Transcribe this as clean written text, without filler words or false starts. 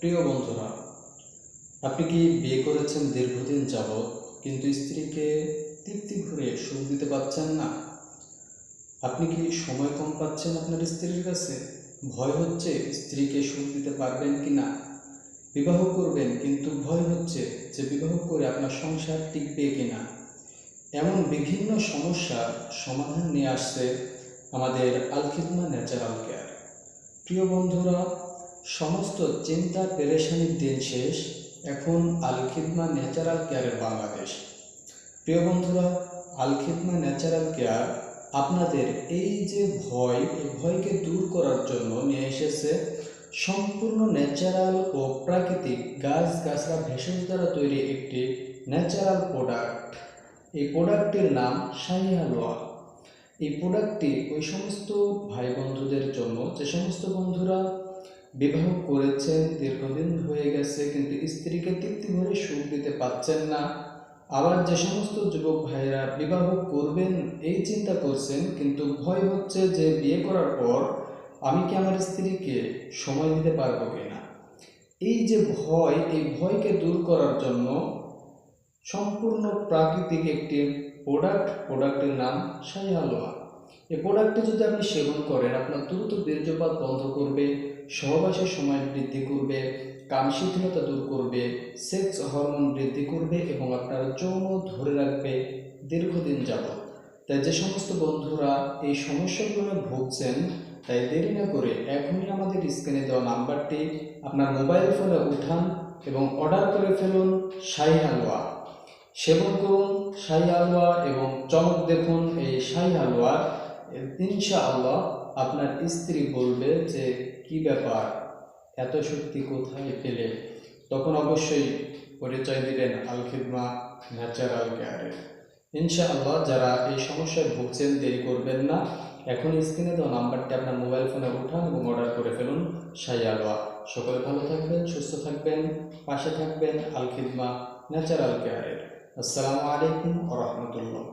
প্রিয় বন্ধুরা, আপনি কি বিয়ে করেছেন দীর্ঘদিন যাবৎ কিন্তু স্ত্রীকে তৃপ্তি ভরে সুখ দিতে পারছেন না? আপনি কি সময় কম পাচ্ছেন আপনার স্ত্রীর কাছে? ভয় হচ্ছে স্ত্রীকে সুখ দিতে পারবেন কি না? বিবাহ করবেন কিন্তু ভয় হচ্ছে যে বিবাহ করে আপনার সংসার টিকবে কিনা। এমন বিভিন্ন সমস্যার সমাধান নিয়ে আসছে আমাদের আল খিদমা ন্যাচারাল কেয়ার। প্রিয় বন্ধুরা, সমস্ত চিন্তা পেরেশানির দিন শেষ, এখন আল খিদমা ন্যাচারাল কেয়ারের বাংলাদেশ। প্রিয় বন্ধুরা, আল খিদমা ন্যাচারাল কেয়ার আপনাদের এই যে ভয়, এই ভয়কে দূর করার জন্য নিয়ে এসেছে সম্পূর্ণ ন্যাচারাল ও প্রাকৃতিক গাছগাছড়া ভেষজ দ্বারা তৈরি একটি ন্যাচারাল প্রোডাক্ট। এই প্রোডাক্টের নাম শাহী হালুয়া। এই প্রোডাক্টটি ওই সমস্ত ভাই বন্ধুদের জন্য, যে সমস্ত বন্ধুরা বিবাহ করেছেন, দীর্ঘদিন হয়ে গেছে কিন্তু স্ত্রীকে তৃপ্তি ভরে সুখ দিতে পারছেন না। আবার যে সমস্ত যুবক ভাইরা বিবাহ করবেন এই চিন্তা করছেন কিন্তু ভয় হচ্ছে যে বিয়ে করার পর আমি কি আমার স্ত্রীকে সময় দিতে পারবো কিনা। এই যে ভয়, এই ভয়কে দূর করার জন্য সম্পূর্ণ প্রাকৃতিক একটি প্রোডাক্টের নাম শাহী হালুয়া। এই প্রোডাক্টটি যদি আপনি সেবন করেন, আপনার দ্রুত বীর্যপাত বন্ধ করবে, সহবাসের সময় বৃদ্ধি করবে, কাম শিথিলতা দূর করবে, সেক্স হরমোন বৃদ্ধি করবে এবং আপনার যৌন ধরে রাখবে দীর্ঘদিন যাবৎ। তাই যে সমস্ত বন্ধুরা এই সমস্যাগুলো ভুগছেন, তাই দেরি না করে এখনই আমাদের স্ক্রিনে দেওয়া নাম্বারটি আপনার মোবাইল ফোনে উঠান এবং অর্ডার করে ফেলুন শাহী হালুয়া। সেবন করুন শাহী হালুয়া এবং চমক দেখুন এই শাহী হালুয়া। ইনশাআল্লাহ আপনার স্ত্রী বলবে যে কি ব্যাপার, এত শক্তি কোথায় পেলে। তখন অবশ্যই পরিচয় দিবেন আল খিদমা ন্যাচারাল কেয়ারের। ইনশাআল্লাহ যারা এই সমস্যায় ভুগছেন দেরি করবেন না, এখন স্ক্রিনে দেওয়া নাম্বারটি আপনার মোবাইল ফোনে উঠান এবং অর্ডার করে ফেলুন শাহী হালুয়া। সকলে ভালো থাকবেন, সুস্থ থাকবেন, পাশে থাকবেন আল খিদমা ন্যাচারাল কেয়ারের। আসসালামু আলাইকুম ওয়া রাহমাতুল্লাহ।